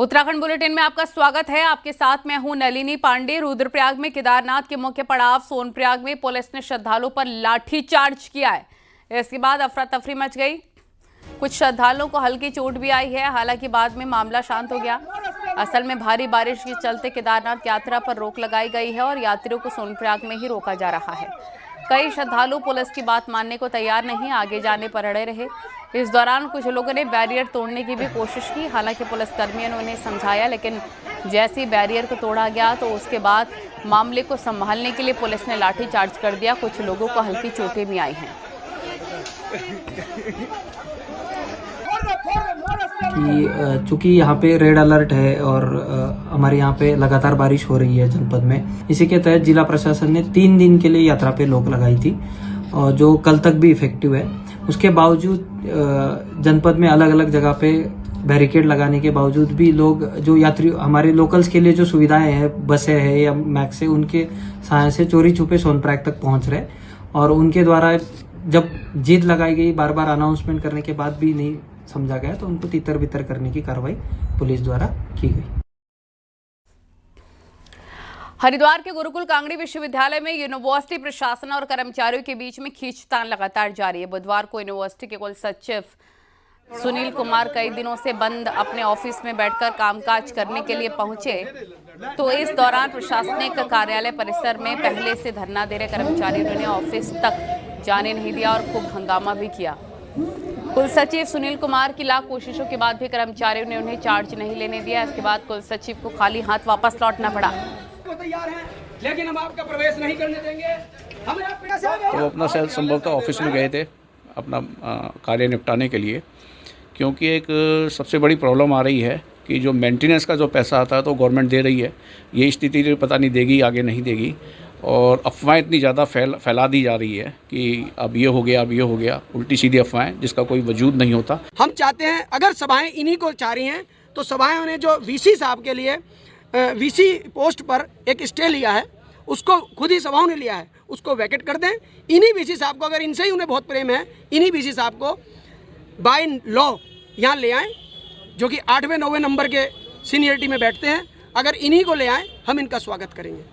Uttarakhand bulletin में आपका स्वागत है। आपके साथ मैं हूं नलिनी पांडे। रुद्रप्रयाग में केदारनाथ के मुख्य पड़ाव सोनप्रयाग में पुलिस ने श्रद्धालुओं पर लाठीचार्ज किया है। इसके बाद अफरा तफरी मच गई। कुछ श्रद्धालुओं को हल्की चोट भी आई है, हालांकि बाद में मामला शांत हो गया। असल में भारी बारिश के चलते केदारनाथ यात्रा पर रोक लगाई गई है और यात्रियों को सोनप्रयाग में ही रोका जा रहा है। कई श्रद्धालु पुलिस की बात मानने को तैयार नहीं, आगे जाने पर अड़े रहे। इस दौरान कुछ लोगों ने बैरियर तोड़ने की भी कोशिश की, हालांकि पुलिसकर्मियों ने उन्हें समझाया, लेकिन जैसे ही बैरियर को तोड़ा गया तो उसके बाद मामले को संभालने के लिए पुलिस ने लाठीचार्ज कर दिया। कुछ लोगों को हल्की चोटें भी आई हैं। कि चूंकि यहाँ पे रेड अलर्ट है और हमारे यहाँ पे लगातार बारिश हो रही है जनपद में, इसी के तहत जिला प्रशासन ने 3 दिन के लिए यात्रा पे रोक लगाई थी, और जो कल तक भी इफेक्टिव है। उसके बावजूद जनपद में अलग अलग जगह पे बैरिकेड लगाने के बावजूद भी लोग, जो यात्री हमारे लोकल्स के लिए जो सुविधाएं हैं, बसें हैं या मैक्स है, उनके सहायता से चोरी छुपे सोनप्रयाग तक पहुंच रहे, और उनके द्वारा जब जीत लगाई गई, बार बार अनाउंसमेंट करने के बाद भी नहीं समझा गया, तो उनको तितर बितर करने की कार्रवाई पुलिस द्वारा की गई। हरिद्वार के गुरुकुल कांगड़ी विश्वविद्यालय में यूनिवर्सिटी प्रशासन और कर्मचारियों के बीच में खींचतान लगातार जारी है। बुधवार को यूनिवर्सिटी के कुल सचिव सुनील कुमार कई दिनों से बंद अपने ऑफिस में बैठकर कामकाज करने के लिए पहुंचे, तो इस दौरान प्रशासनिक कार्यालय परिसर में पहले से धरना दे रहे कर्मचारियों ने ऑफिस तक जाने नहीं दिया और खूब हंगामा भी किया। कुल सचिव सुनील कुमार की लाख कोशिशों के बाद भी कर्मचारियों ने उन्हें चार्ज नहीं लेने दिया। इसके बाद कुल सचिव को खाली हाथ वापस लौटना पड़ा। तैयार हैं, लेकिन हम आपका प्रवेश नहीं करने देंगे। वो अपना सेल्फ संभवतः ऑफिस में गए थे अपना कार्य निपटाने के लिए, क्योंकि एक सबसे बड़ी प्रॉब्लम आ रही है कि जो मेंटेनेंस का जो पैसा आता है तो गवर्नमेंट दे रही है, ये स्थिति पता नहीं देगी आगे नहीं देगी, और अफवाहें इतनी ज़्यादा फैला दी जा रही है कि अब ये हो गया, अब ये हो गया, उल्टी सीधी अफवाहें जिसका कोई वजूद नहीं होता। हम चाहते हैं, अगर सभाएं इन्हीं को चाह रही हैं, तो सभाएं ने जो वीसी साहब के लिए वीसी पोस्ट पर एक स्टे लिया है, उसको खुद ही सभाओं ने लिया है, उसको वैकेट कर दें। इन्हीं वीसी साहब को, अगर इनसे ही उन्हें बहुत प्रेम है, इन्हीं वीसी साहब को बाय लॉ यहाँ ले आएँ, जो कि 8वें 9वें नंबर के सीनियरिटी में बैठते हैं। अगर इन्हीं को ले आएँ, हम इनका स्वागत करेंगे।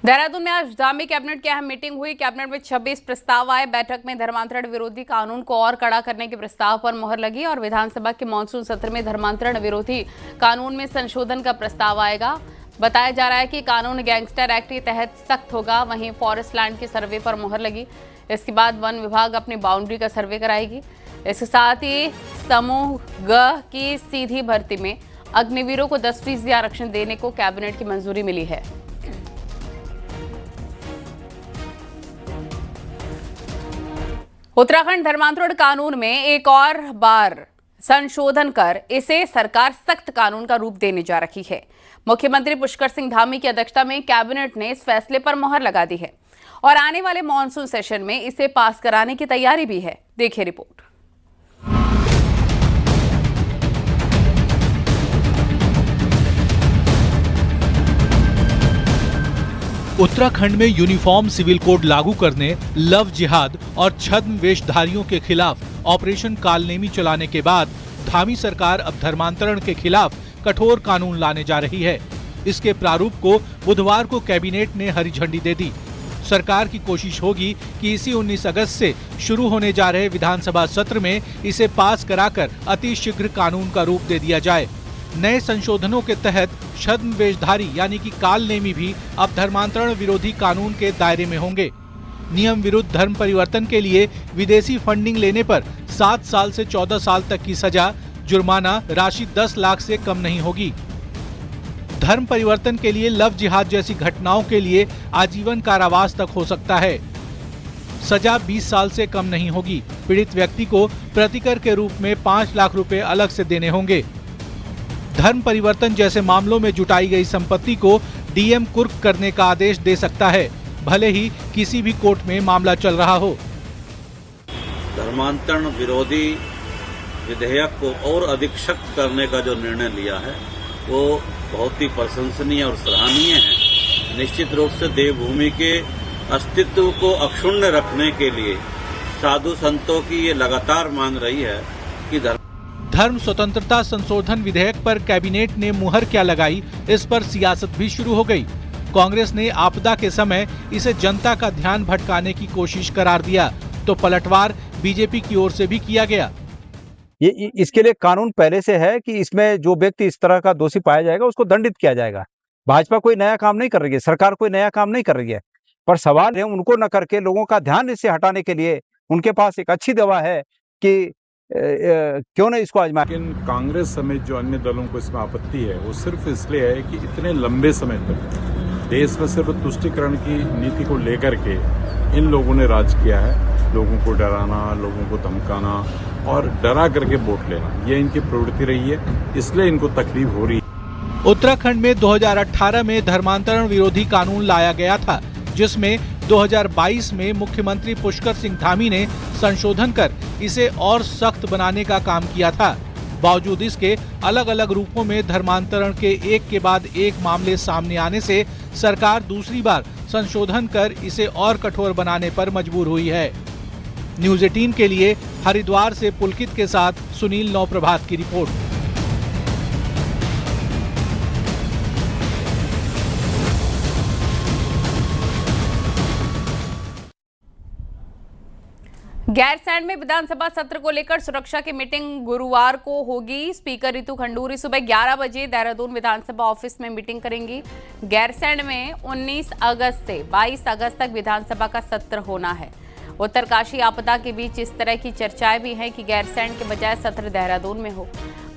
देहरादून में आज धामी कैबिनेट की अहम मीटिंग हुई। कैबिनेट में 26 प्रस्ताव आए। बैठक में धर्मांतरण विरोधी कानून को और कड़ा करने के प्रस्ताव पर मुहर लगी और विधानसभा के मानसून सत्र में धर्मांतरण विरोधी कानून में संशोधन का प्रस्ताव आएगा। बताया जा रहा है कि कानून गैंगस्टर एक्ट के तहत सख्त होगा। वहीं फॉरेस्ट लैंड के सर्वे पर मुहर लगी। इसके बाद वन विभाग अपनी बाउंड्री का सर्वे कराएगी। इसके साथ ही समूह ग की सीधी भर्ती में अग्निवीरों को 10% आरक्षण देने को कैबिनेट की मंजूरी मिली है। उत्तराखंड धर्मांतरण कानून में एक और बार संशोधन कर इसे सरकार सख्त कानून का रूप देने जा रही है। मुख्यमंत्री पुष्कर सिंह धामी की अध्यक्षता में कैबिनेट ने इस फैसले पर मुहर लगा दी है और आने वाले मॉनसून सेशन में इसे पास कराने की तैयारी भी है। देखिए रिपोर्ट। उत्तराखंड में यूनिफॉर्म सिविल कोड लागू करने, लव जिहाद और छद्म वेशधारियों के खिलाफ ऑपरेशन कालनेमी चलाने के बाद धामी सरकार अब धर्मांतरण के खिलाफ कठोर कानून लाने जा रही है। इसके प्रारूप को बुधवार को कैबिनेट ने हरी झंडी दे दी। सरकार की कोशिश होगी कि इसी 19 अगस्त से शुरू होने जा रहे विधानसभा सत्र में इसे पास कराकर अति शीघ्र कानून का रूप दे दिया जाए। नए संशोधनों के तहत छद्म वेशधारी यानी कि कालनेमी भी अब धर्मांतरण विरोधी कानून के दायरे में होंगे। नियम विरुद्ध धर्म परिवर्तन के लिए विदेशी फंडिंग लेने पर 7 साल से 14 साल तक की सजा, जुर्माना राशि 10 लाख से कम नहीं होगी। धर्म परिवर्तन के लिए लव जिहाद जैसी घटनाओं के लिए आजीवन कारावास तक हो सकता है। सजा 20 साल से कम नहीं होगी। पीड़ित व्यक्ति को प्रतिकर के रूप में 5 लाख रुपए अलग से देने होंगे। धर्म परिवर्तन जैसे मामलों में जुटाई गई संपत्ति को डीएम कुर्क करने का आदेश दे सकता है, भले ही किसी भी कोर्ट में मामला चल रहा हो। धर्मांतरण विरोधी विधेयक को और अधिक सख्त करने का जो निर्णय लिया है वो बहुत ही प्रशंसनीय और सराहनीय है। निश्चित रूप से देवभूमि के अस्तित्व को अक्षुण्ण रखने के लिए साधु संतों की ये लगातार मांग रही है कि धर्म स्वतंत्रता संशोधन विधेयक पर कैबिनेट ने मुहर क्या लगाई, इस पर सियासत भी शुरू हो गई। कांग्रेस ने आपदा के समय इसे जनता का ध्यान भटकाने की कोशिश करार दिया, तो पलटवार बीजेपी की ओर से भी किया गया। ये इसके लिए कानून पहले से है कि इसमें जो व्यक्ति इस तरह का दोषी पाया जाएगा उसको दंडित किया जाएगा। भाजपा कोई नया काम नहीं कर रही है, सरकार कोई नया काम नहीं कर रही है, पर सवाल है उनको न करके लोगों का ध्यान इससे हटाने के लिए उनके पास एक अच्छी दवा है कि क्यों नहीं इसको आजमाएं। लेकिन कांग्रेस समेत जो अन्य दलों को इसमें आपत्ति है वो सिर्फ इसलिए है कि इतने लंबे समय तक देश में सिर्फ तुष्टीकरण की नीति को लेकर के इन लोगों ने राज किया है। लोगों को डराना, लोगों को धमकाना और डरा करके वोट लेना, ये इनकी प्रवृत्ति रही है, इसलिए इनको तकलीफ हो रही है। उत्तराखंड में 2018 में धर्मांतरण विरोधी कानून लाया गया था, जिसमें 2022 में मुख्यमंत्री पुष्कर सिंह धामी ने संशोधन कर इसे और सख्त बनाने का काम किया था। बावजूद इसके अलग अलग रूपों में धर्मांतरण के एक के बाद एक मामले सामने आने से सरकार दूसरी बार संशोधन कर इसे और कठोर बनाने पर मजबूर हुई है। न्यूज़ 18 के लिए हरिद्वार से पुलकित के साथ सुनील नौप्रभात की रिपोर्ट। गैरसैंण में विधानसभा सत्र को लेकर सुरक्षा की मीटिंग गुरुवार को होगी। स्पीकर रितु खंडूरी सुबह 11 बजे देहरादून विधानसभा ऑफिस में मीटिंग करेंगी। गैरसैंण में 19 अगस्त से 22 अगस्त तक विधानसभा का सत्र होना है। उत्तरकाशी आपदा के बीच इस तरह की चर्चाएं भी हैं कि गैरसैंण के बजाय सत्र देहरादून में हो।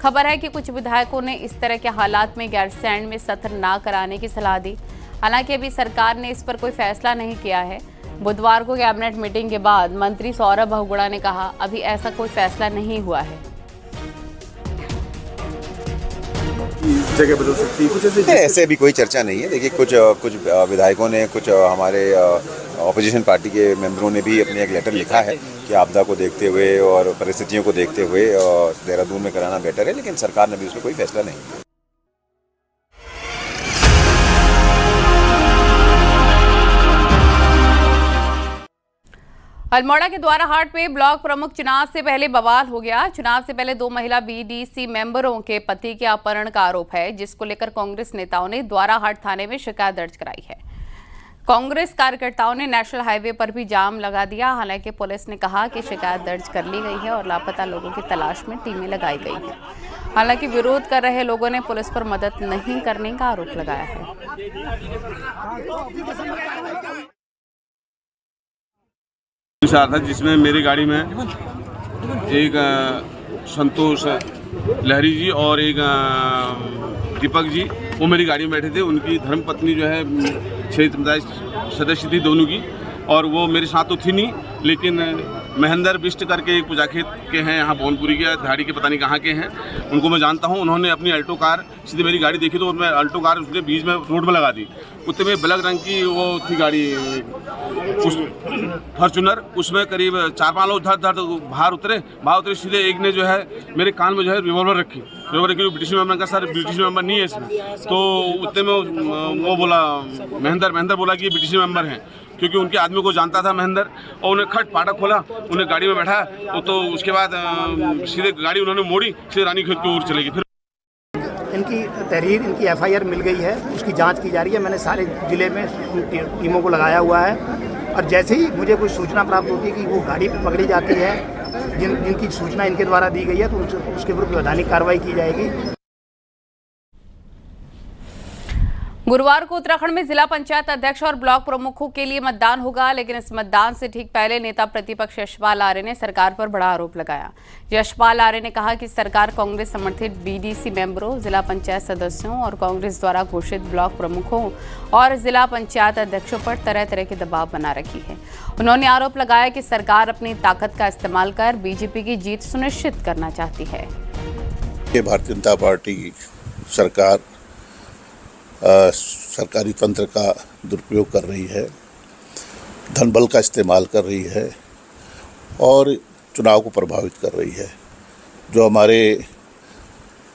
खबर है कि कुछ विधायकों ने इस तरह के हालात में गैरसैंण में सत्र न कराने की सलाह दी। हालांकि अभी सरकार ने इस पर कोई फैसला नहीं किया है। बुधवार को कैबिनेट मीटिंग के बाद मंत्री सौरभ बहुगुणा ने कहा, अभी ऐसा कोई फैसला नहीं हुआ है। जगह बदल सकती है कुछ ऐसे भी कोई चर्चा नहीं है। देखिए कुछ विधायकों ने, कुछ हमारे ऑपोजिशन पार्टी के मेंबरों ने भी अपने एक लेटर लिखा है कि आपदा को देखते हुए और परिस्थितियों को देखते हुए देहरादून में कराना बेटर है, लेकिन सरकार ने भी उसमें कोई फैसला नहीं किया। अल्मोड़ा के द्वाराहाट में ब्लॉक प्रमुख चुनाव से पहले बवाल हो गया। चुनाव से पहले 2 महिला बीडीसी मेंबरों के पति के अपहरण का आरोप है, जिसको लेकर कांग्रेस नेताओं ने द्वाराहाट थाने में शिकायत दर्ज कराई है। कांग्रेस कार्यकर्ताओं ने नेशनल हाईवे पर भी जाम लगा दिया। हालांकि पुलिस ने कहा कि शिकायत दर्ज कर ली गई है और लापता लोगों की तलाश में टीमें लगाई गई हैं। हालांकि विरोध कर रहे लोगों ने पुलिस पर मदद नहीं करने का आरोप लगाया है। था जिसमें मेरी गाड़ी में एक संतोष लहरी जी और एक दीपक जी, वो मेरी गाड़ी में बैठे थे। उनकी धर्मपत्नी जो है 6 सदस्य थी दोनों की, और वो मेरे साथ तो थी नहीं, लेकिन महेंद्र बिष्ट करके एक पूजाखेत के हैं, यहाँ भवनपुरी के धाड़ी के पता नहीं कहाँ के हैं, उनको मैं जानता हूँ। उन्होंने अपनी अल्टो कार सीधे मेरी गाड़ी देखी तो मैं अल्टो कार उसने बीच में रोड में लगा दी। उतने में ब्लैक रंग की वो थी गाड़ी, उस फॉर्चूनर, उसमें करीब 4-5 लोग बाहर उतरे सीधे एक ने जो है मेरे कान में जो है रिवॉल्वर रखी ब्रिटिश मेंबर का। सर ब्रिटिश मेंबर नहीं है इसमें, तो उतने में वो बोला महेंद्र बोला कि ये ब्रिटिश मेंबर हैं, क्योंकि उनके आदमी को जानता था महेंद्र, और उन्हें खट फाटक खोला, उन्हें गाड़ी में बैठा, तो उसके बाद सीधे गाड़ी उन्होंने मोड़ी, सीधे रानीखेत की ओर चलेगी। फिर इनकी तहरीर, इनकी एफआईआर मिल गई है, उसकी जांच की जा रही है। मैंने सारे जिले में टीमों को लगाया हुआ है, और जैसे ही मुझे कोई सूचना प्राप्त होती है कि वो गाड़ी पकड़ी जाती है, जिनकी सूचना इनके द्वारा दी गई है, तो उसके विरुद्ध वैधानिक कार्रवाई की जाएगी। गुरुवार को उत्तराखंड में जिला पंचायत अध्यक्ष और ब्लॉक प्रमुखों के लिए मतदान होगा, लेकिन इस मतदान से ठीक पहले नेता प्रतिपक्ष यशपाल आर्य ने सरकार पर बड़ा आरोप लगाया। यशपाल आर्य ने कहा कि सरकार कांग्रेस समर्थित बीडीसी मेंबरों, जिला पंचायत सदस्यों और कांग्रेस द्वारा घोषित ब्लॉक प्रमुखों और जिला पंचायत अध्यक्षों पर तरह तरह के दबाव बना रखी है। उन्होंने आरोप लगाया कि सरकार अपनी ताकत का इस्तेमाल कर बीजेपी की जीत सुनिश्चित करना चाहती है। भारतीय जनता पार्टी सरकार सरकारी तंत्र का दुरुपयोग कर रही है, धन बल का इस्तेमाल कर रही है और चुनाव को प्रभावित कर रही है। जो हमारे,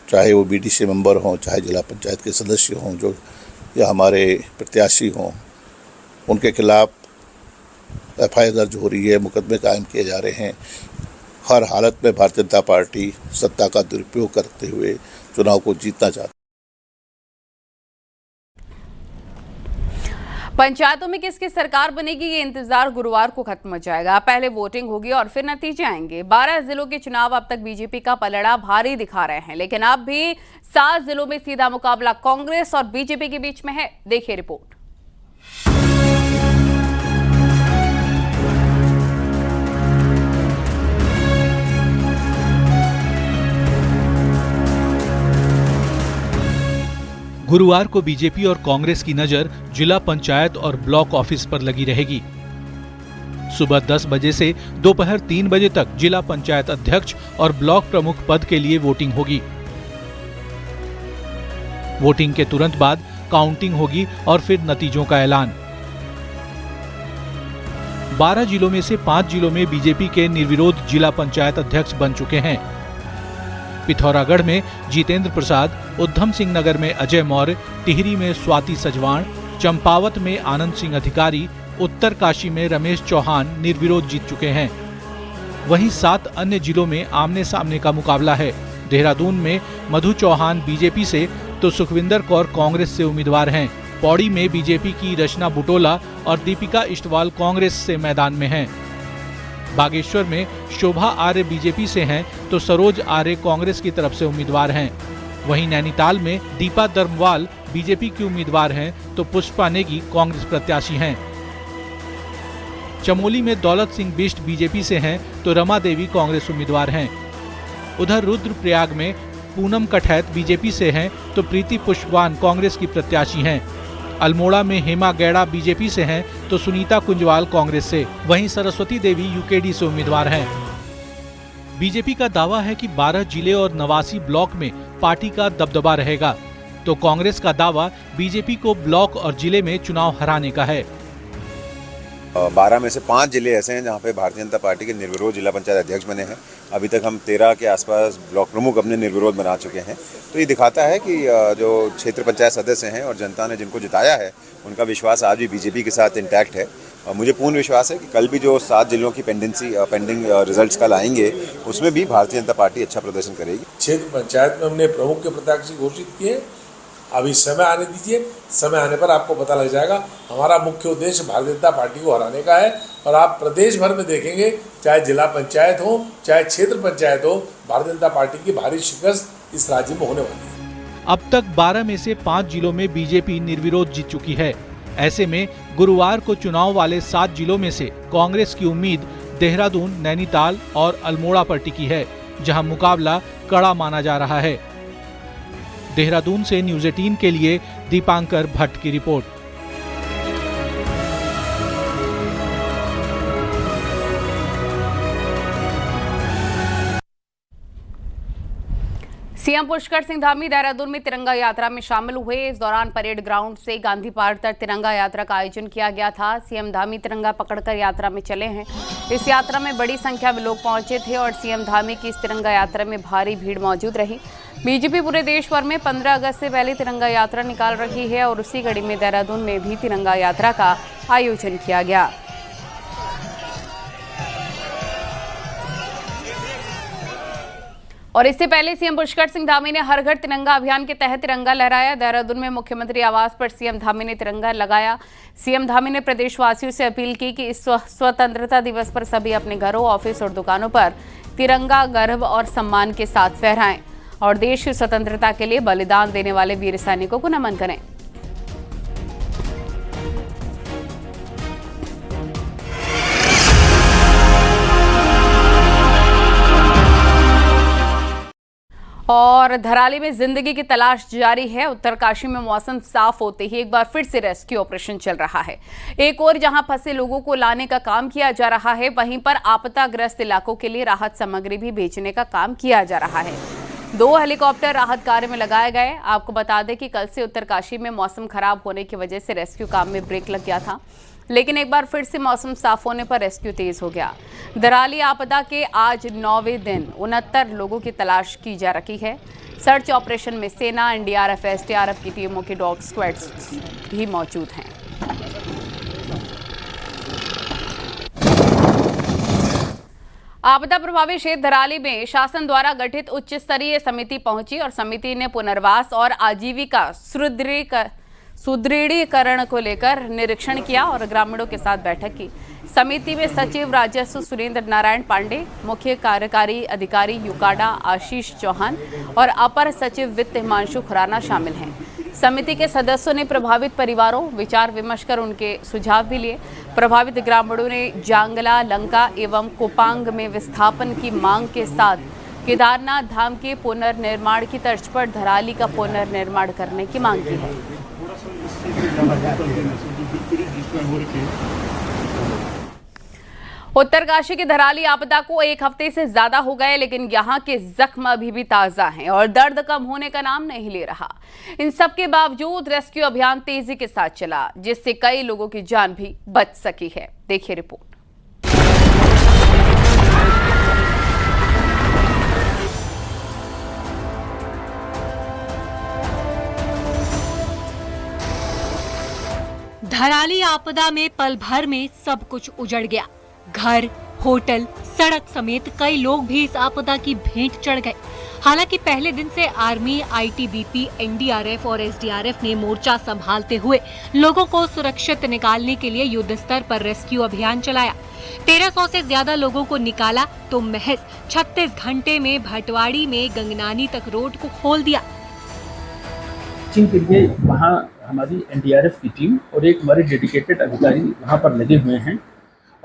चाहे वो बीडीसी मेंबर हों, चाहे जिला पंचायत के सदस्य हों, जो या हमारे प्रत्याशी हों, उनके खिलाफ एफआईआर दर्ज हो रही है, मुकदमे कायम किए जा रहे हैं। हर हालत में भारतीय जनता पार्टी सत्ता का दुरुपयोग करते हुए चुनाव को जीतना चाहती है। पंचायतों में किसकी सरकार बनेगी, ये इंतजार गुरुवार को खत्म हो जाएगा। पहले वोटिंग होगी और फिर नतीजे आएंगे। 12 जिलों के चुनाव अब तक बीजेपी का पलड़ा भारी दिखा रहे हैं, लेकिन अब भी 7 जिलों में सीधा मुकाबला कांग्रेस और बीजेपी के बीच में है। देखिए रिपोर्ट। गुरुवार को बीजेपी और कांग्रेस की नजर जिला पंचायत और ब्लॉक ऑफिस पर लगी रहेगी। सुबह 10 बजे से दोपहर 3 बजे तक जिला पंचायत अध्यक्ष और ब्लॉक प्रमुख पद के लिए वोटिंग होगी। वोटिंग के तुरंत बाद काउंटिंग होगी और फिर नतीजों का ऐलान। 12 जिलों में से 5 जिलों में बीजेपी के निर्विरोध जिला पंचायत अध्यक्ष बन चुके हैं। पिथौरागढ़ में जितेंद्र प्रसाद, उधम सिंह नगर में अजय मौर्य, टिहरी में स्वाति सजवाण, चंपावत में आनंद सिंह अधिकारी, उत्तरकाशी में रमेश चौहान निर्विरोध जीत चुके हैं। वहीं 7 अन्य जिलों में आमने सामने का मुकाबला है। देहरादून में मधु चौहान बीजेपी से तो सुखविंदर कौर कांग्रेस से उम्मीदवार हैं। पौड़ी में बीजेपी की रचना बुटोला और दीपिका इष्टवाल कांग्रेस से मैदान में हैं। बागेश्वर में शोभा आर्य बीजेपी से हैं तो सरोज आर्य कांग्रेस की तरफ से उम्मीदवार हैं। वहीं नैनीताल में दीपा दर्मवाल बीजेपी की उम्मीदवार हैं तो पुष्पा नेगी कांग्रेस प्रत्याशी हैं। चमोली में दौलत सिंह बिष्ट बीजेपी से हैं तो रमा देवी कांग्रेस उम्मीदवार हैं। उधर रुद्रप्रयाग में पूनम कठैत बीजेपी से हैं तो प्रीति पुष्पवान कांग्रेस की प्रत्याशी हैं। अल्मोड़ा में हेमा गैड़ा बीजेपी से हैं तो सुनीता कुंजवाल कांग्रेस से। वहीं सरस्वती देवी यूकेडी से उम्मीदवार हैं। बीजेपी का दावा है कि 12 जिले और 89 ब्लॉक में पार्टी का दबदबा रहेगा, तो कांग्रेस का दावा बीजेपी को ब्लॉक और जिले में चुनाव हराने का है। 12 में से 5 जिले ऐसे हैं जहां पे भारतीय जनता पार्टी के निर्विरोध जिला पंचायत अध्यक्ष बने हैं। अभी तक हम 13 के आसपास ब्लॉक प्रमुख अपने निर्विरोध बना चुके हैं। तो ये दिखाता है कि जो क्षेत्र पंचायत सदस्य हैं और जनता ने जिनको जिताया है उनका विश्वास आज भी बीजेपी के साथ इंटैक्ट है। मुझे पूर्ण विश्वास है कि कल भी जो 7 जिलों की पेंडिंग रिजल्ट्स कल आएंगे उसमें भी भारतीय जनता पार्टी अच्छा प्रदर्शन करेगी। क्षेत्र पंचायत में हमने प्रमुख के प्रत्याशी घोषित किए। अभी समय आने दीजिए, समय आने पर आपको पता लग जाएगा। हमारा मुख्य उद्देश्य भारतीय जनता पार्टी को हराने का है और आप प्रदेश भर में देखेंगे, चाहे जिला पंचायत हो चाहे क्षेत्र पंचायत हो, भारतीय जनता पार्टी की भारी शिकस्त इस राज्य में होने वाली है। अब तक 12 में से 5 जिलों में बीजेपी निर्विरोध जीत चुकी है। ऐसे में गुरुवार को चुनाव वाले 7 जिलों में से कांग्रेस की उम्मीद देहरादून, नैनीताल और अल्मोड़ा पर टिकी है, जहां मुकाबला कड़ा माना जा रहा है। देहरादून से न्यूज़ 18 के लिए दीपांकर भट्ट की रिपोर्ट। सीएम पुष्कर सिंह धामी देहरादून में तिरंगा यात्रा में शामिल हुए। इस दौरान परेड ग्राउंड से गांधी पार्क तक तिरंगा यात्रा का आयोजन किया गया था। सीएम धामी तिरंगा पकड़कर यात्रा में चले हैं। इस यात्रा में बड़ी संख्या में लोग पहुंचे थे और सीएम धामी की इस तिरंगा यात्रा में भारी भीड़ मौजूद रही। बीजेपी पूरे देश भर में 15 अगस्त से पहले तिरंगा यात्रा निकाल रही है और उसी कड़ी में देहरादून में भी तिरंगा यात्रा का आयोजन किया गया। और इससे पहले सीएम पुष्कर सिंह धामी ने हर घर तिरंगा अभियान के तहत तिरंगा लहराया। देहरादून में मुख्यमंत्री आवास पर सीएम धामी ने तिरंगा लगाया। सीएम धामी ने प्रदेशवासियों से अपील की कि इस स्वतंत्रता दिवस पर सभी अपने घरों, ऑफिस और दुकानों पर तिरंगा गर्व और सम्मान के साथ फहराएं और देश की स्वतंत्रता के लिए बलिदान देने वाले वीर सैनिकों को नमन करें। और धराली में जिंदगी की तलाश जारी है। उत्तरकाशी में मौसम साफ होते ही एक बार फिर से रेस्क्यू ऑपरेशन चल रहा है। एक और जहां फंसे लोगों को लाने का काम किया जा रहा है, वहीं पर आपदाग्रस्त इलाकों के लिए राहत सामग्री भी भेजने का काम किया जा रहा है। 2 हेलीकॉप्टर राहत कार्य में लगाए गए। आपको बता दें कि कल से उत्तरकाशी में मौसम खराब होने की वजह से रेस्क्यू काम में ब्रेक लग गया था, लेकिन एक बार फिर से मौसम साफ होने पर रेस्क्यू तेज हो गया। धराली आपदा के आज 9वें दिन 69 लोगों की तलाश की जा रही है। सर्च ऑपरेशन में सेना, एनडीआरएफ, एसडीआरएफ की टीमों के डॉग स्क्वाड्स भी मौजूद हैं। आपदा प्रभावित क्षेत्र धराली में शासन द्वारा गठित उच्च स्तरीय समिति पहुंची और समिति ने पुनर्वास और आजीविका सुदृढ़ीकरण को लेकर निरीक्षण किया और ग्रामीणों के साथ बैठक की। समिति में सचिव राजस्व सुरेंद्र नारायण पांडे, मुख्य कार्यकारी अधिकारी यूकाडा आशीष चौहान और अपर सचिव वित्त हिमांशु खुराना शामिल हैं। समिति के सदस्यों ने प्रभावित परिवारों विचार विमर्श कर उनके सुझाव भी लिए। प्रभावित ग्रामीणों ने जांगला, लंका एवं कोपांग में विस्थापन की मांग के साथ केदारनाथ धाम के पुनर्निर्माण की तर्ज पर धराली का पुनर्निर्माण करने की मांग की है। उत्तरकाशी की धराली आपदा को 1 हफ्ते से ज्यादा हो गए, लेकिन यहाँ के जख्म अभी भी ताजा हैं और दर्द कम होने का नाम नहीं ले रहा। इन सब के बावजूद रेस्क्यू अभियान तेजी के साथ चला, जिससे कई लोगों की जान भी बच सकी है। देखिए रिपोर्ट। धराली आपदा में पल भर में सब कुछ उजड़ गया। घर, होटल, सड़क समेत कई लोग भी इस आपदा की भेंट चढ़ गए। हालांकि पहले दिन से आर्मी, आईटीबीपी, एनडीआरएफ और एसडीआरएफ ने मोर्चा संभालते हुए लोगों को सुरक्षित निकालने के लिए युद्ध स्तर पर रेस्क्यू अभियान चलाया। 1300 से ज्यादा लोगों को निकाला तो महज 36 घंटे में भटवाड़ी में गंगनानी तक रोड को खोल दिया। के लिए वहाँ हमारी एनडीआरएफ की टीम और एक हमारे डेडिकेटेड अधिकारी वहाँ पर लगे हुए हैं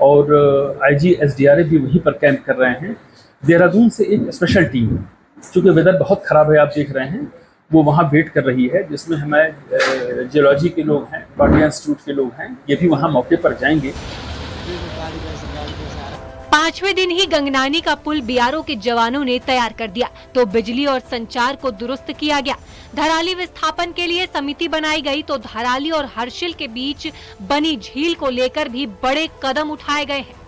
और आईजी एसडीआरएफ भी वहीं पर कैंप कर रहे हैं। देहरादून से एक स्पेशल टीम, चूँकि वेदर बहुत ख़राब है आप देख रहे हैं, वो वहाँ वेट कर रही है, जिसमें हमारे जियोलॉजी के लोग हैं, बाडिया इंस्टीट्यूट के लोग हैं, ये भी वहाँ मौके पर जाएंगे। 5वें दिन ही गंगनानी का पुल बीआरओ के जवानों ने तैयार कर दिया तो बिजली और संचार को दुरुस्त किया गया। धराली विस्थापन के लिए समिति बनाई गई तो धराली और हर्षिल के बीच बनी झील को लेकर भी बड़े कदम उठाए गए हैं।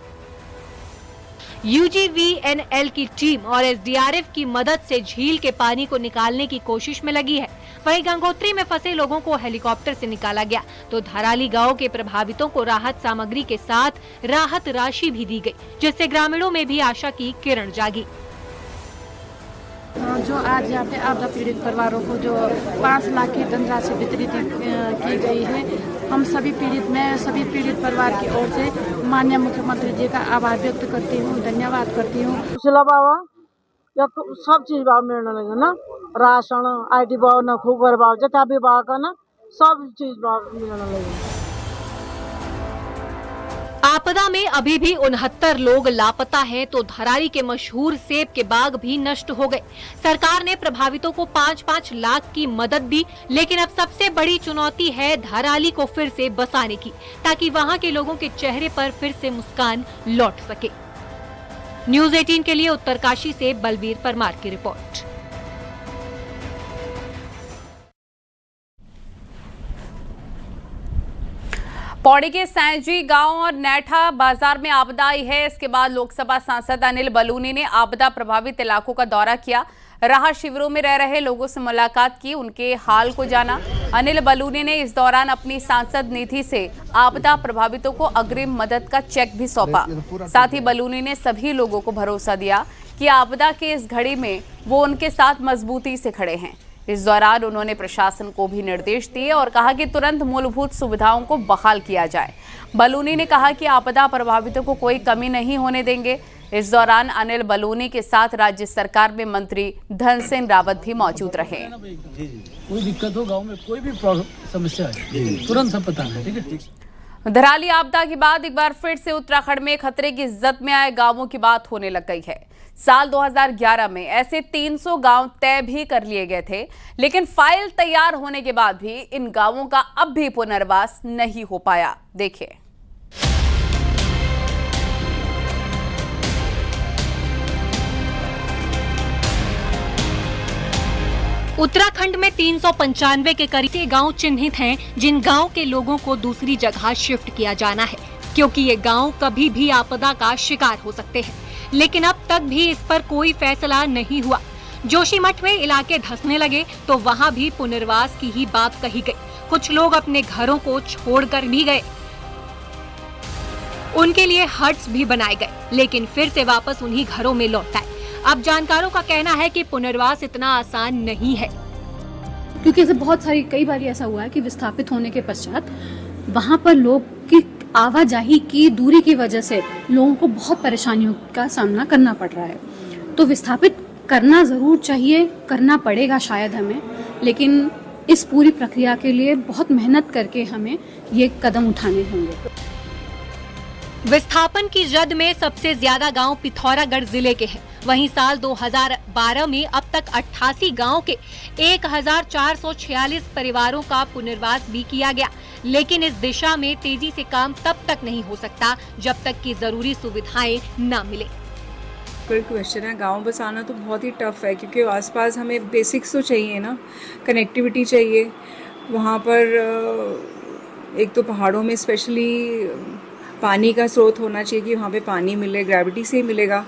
यूजीवीएनएल की टीम और एसडीआरएफ की मदद से झील के पानी को निकालने की कोशिश में लगी है। वहीं गंगोत्री में फंसे लोगों को हेलीकॉप्टर से निकाला गया तो धराली गांव के प्रभावितों को राहत सामग्री के साथ राहत राशि भी दी गई, जिससे ग्रामीणों में भी आशा की किरण जागी। जो आज यहाँ पे आपदा पीड़ित परिवारों को जो 5 लाख की धनराशि वितरित की गई है, हम सभी पीड़ित परिवार की ओर से माननीय मुख्यमंत्री जी का आभार व्यक्त करती हूँ, धन्यवाद करती हूँ। सब चीज भाव मिलने लगे ना, राशन, आईडी भाव न खूब भाव जता भी भाव का ना सब चीज भाव मिलने लगे। आपदा में अभी भी 69 लोग लापता हैं तो धराली के मशहूर सेब के बाग भी नष्ट हो गए। सरकार ने प्रभावितों को 5-5 लाख की मदद दी, लेकिन अब सबसे बड़ी चुनौती है धराली को फिर से बसाने की, ताकि वहां के लोगों के चेहरे पर फिर से मुस्कान लौट सके। न्यूज़ 18 के लिए उत्तरकाशी से बलबीर परमार की रिपोर्ट। पौड़ी के सैंजी गांव और नैठा बाजार में आपदा आई है। इसके बाद लोकसभा सांसद अनिल बलूनी ने आपदा प्रभावित इलाकों का दौरा किया, राहत शिविरों में रह रहे लोगों से मुलाकात की, उनके हाल को जाना। अनिल बलूनी ने इस दौरान अपनी सांसद निधि से आपदा प्रभावितों को अग्रिम मदद का चेक भी सौंपा। साथ ही बलूनी ने सभी लोगों को भरोसा दिया कि आपदा के इस घड़ी में वो उनके साथ मजबूती से खड़े हैं। इस दौरान उन्होंने प्रशासन को भी निर्देश दिए और कहा कि तुरंत मूलभूत सुविधाओं को बहाल किया जाए। बलूनी ने कहा कि आपदा प्रभावितों को कोई कमी नहीं होने देंगे। इस दौरान अनिल बलूनी के साथ राज्य सरकार में मंत्री धन सिंह रावत भी मौजूद रहे। कोई दिक्कत हो, गांव में कोई भी समस्या है तुरंत सब बताना, ठीक है। धराली आपदा के बाद एक बार फिर से उत्तराखंड में खतरे की जद में आए गांवों की बात होने लग गई है। साल 2011 में ऐसे 300 गांव तय भी कर लिए गए थे, लेकिन फाइल तैयार होने के बाद भी इन गांवों का अब भी पुनर्वास नहीं हो पाया। देखिए। उत्तराखंड में 395 के करीब से गांव चिन्हित हैं, जिन गांव के लोगों को दूसरी जगह शिफ्ट किया जाना है, क्योंकि ये गांव कभी भी आपदा का शिकार हो सकते हैं। लेकिन अब तक भी इस पर कोई फैसला नहीं हुआ। जोशीमठ में इलाके धंसने लगे तो वहां भी पुनर्वास की ही बात कही गई। कुछ लोग अपने घरों को छोड़कर भी गए। उनके लिए हट्स भी बनाए गए, लेकिन फिर से वापस उन्हीं घरों में लौट आए। अब जानकारों का कहना है कि पुनर्वास इतना आसान नहीं है, क्योंकि ऐसे बहुत सारी कई बार ऐसा हुआ है कि विस्थापित होने के पश्चात वहाँ पर लोग की आवाजाही की दूरी की वजह से लोगों को बहुत परेशानियों का सामना करना पड़ रहा है। तो विस्थापित करना ज़रूर चाहिए, करना पड़ेगा शायद हमें, लेकिन इस पूरी प्रक्रिया के लिए बहुत मेहनत करके हमें ये कदम उठाने होंगे। विस्थापन की जद में सबसे ज्यादा गांव पिथौरागढ़ जिले के हैं। वहीं साल 2012 में अब तक 88 गांव के 1446 परिवारों का पुनर्वास भी किया गया, लेकिन इस दिशा में तेजी से काम तब तक नहीं हो सकता जब तक कि जरूरी सुविधाएं न मिले। क्वेश्चन है, गांव बसाना तो बहुत ही टफ है, क्योंकि आसपास हमें बेसिक्स तो चाहिए ना, कनेक्टिविटी चाहिए। वहाँ पर एक तो पहाड़ों में स्पेशली पानी का स्रोत होना चाहिए कि वहाँ पे पानी मिले, ग्रेविटी से ही मिलेगा,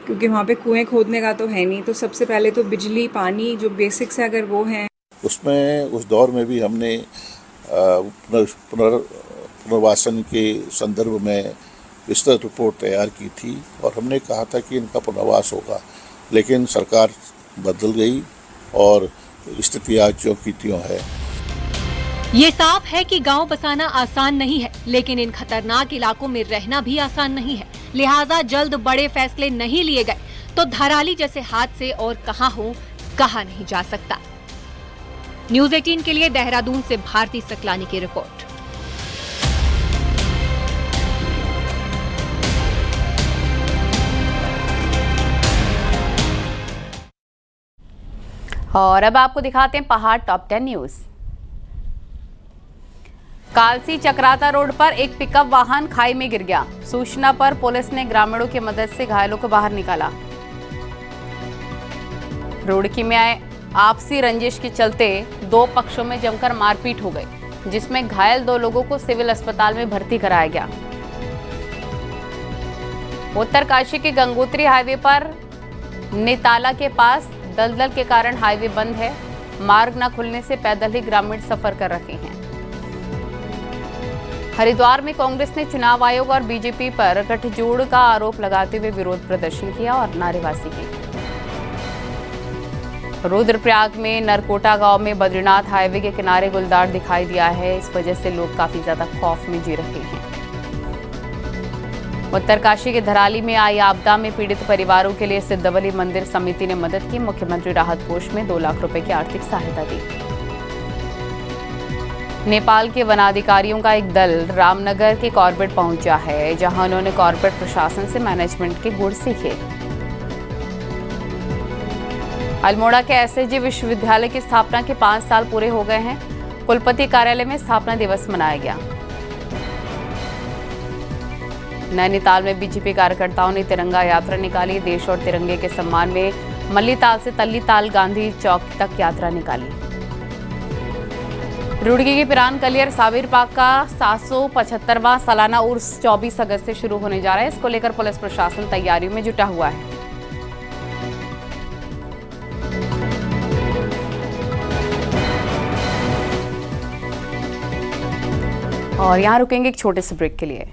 क्योंकि वहाँ पे कुएं खोदने का तो है नहीं। तो सबसे पहले तो बिजली, पानी जो बेसिक्स है अगर वो हैं। उसमें उस दौर में भी हमने पुनर्वासन के संदर्भ में विस्तृत रिपोर्ट तैयार की थी और हमने कहा था कि इनका पुनर्वास होगा, लेकिन सरकार बदल गई और स्थिति आज जो की त्यों है। ये साफ है कि गांव बसाना आसान नहीं है, लेकिन इन खतरनाक इलाकों में रहना भी आसान नहीं है। लिहाजा जल्द बड़े फैसले नहीं लिए गए तो धराली जैसे हादसे और कहां हो कहा नहीं जा सकता। न्यूज़ 18 के लिए देहरादून से भारती सकलानी की रिपोर्ट। और अब आपको दिखाते हैं पहाड़ top 10 news. Kalsi Chakrata road पर एक पिकअप वाहन खाई में गिर गया। सूचना पर पुलिस ने ग्रामीणों की मदद से घायलों को बाहर निकाला। रुड़की में आपसी रंजिश के चलते दो पक्षों में जमकर मारपीट हो गई, जिसमें घायल 2 लोगों को सिविल अस्पताल में भर्ती कराया गया। उत्तरकाशी के गंगोत्री हाईवे पर नेताला के पास दलदल के कारण हाईवे बंद है। मार्ग न खुलने से पैदल ही ग्रामीण सफर कर रहे हैं। हरिद्वार में कांग्रेस ने चुनाव आयोग और बीजेपी पर गठजोड़ का आरोप लगाते हुए विरोध प्रदर्शन किया और नारेबाजी की। रुद्रप्रयाग में नरकोटा गांव में बद्रीनाथ हाईवे के किनारे गुलदार दिखाई दिया है। इस वजह से लोग काफी ज्यादा खौफ में जी रहे हैं। उत्तरकाशी के धराली में आई आपदा में पीड़ित परिवारों के लिए सिद्धबली मंदिर समिति ने मदद की। मुख्यमंत्री राहत कोष में 2 लाख रुपए की आर्थिक सहायता दी। नेपाल के वनाधिकारियों का एक दल रामनगर के कॉर्बेट पहुंचा है, जहां उन्होंने कॉर्बेट प्रशासन से मैनेजमेंट के गुण सीखे। अल्मोड़ा के एसएसजी विश्वविद्यालय की स्थापना के 5 साल पूरे हो गए हैं। कुलपति कार्यालय में स्थापना दिवस मनाया गया। नैनीताल में बीजेपी कार्यकर्ताओं ने तिरंगा यात्रा निकाली। देश और तिरंगे के सम्मान में मल्लीताल से तल्लीताल गांधी चौक तक यात्रा निकाली। रुड़की के पिरान कलियर साबिर पाक का 775वां सालाना उर्स 24 अगस्त से शुरू होने जा रहा है। इसको लेकर पुलिस प्रशासन तैयारियों में जुटा हुआ है। और यहाँ रुकेंगे एक छोटे से ब्रेक के लिए।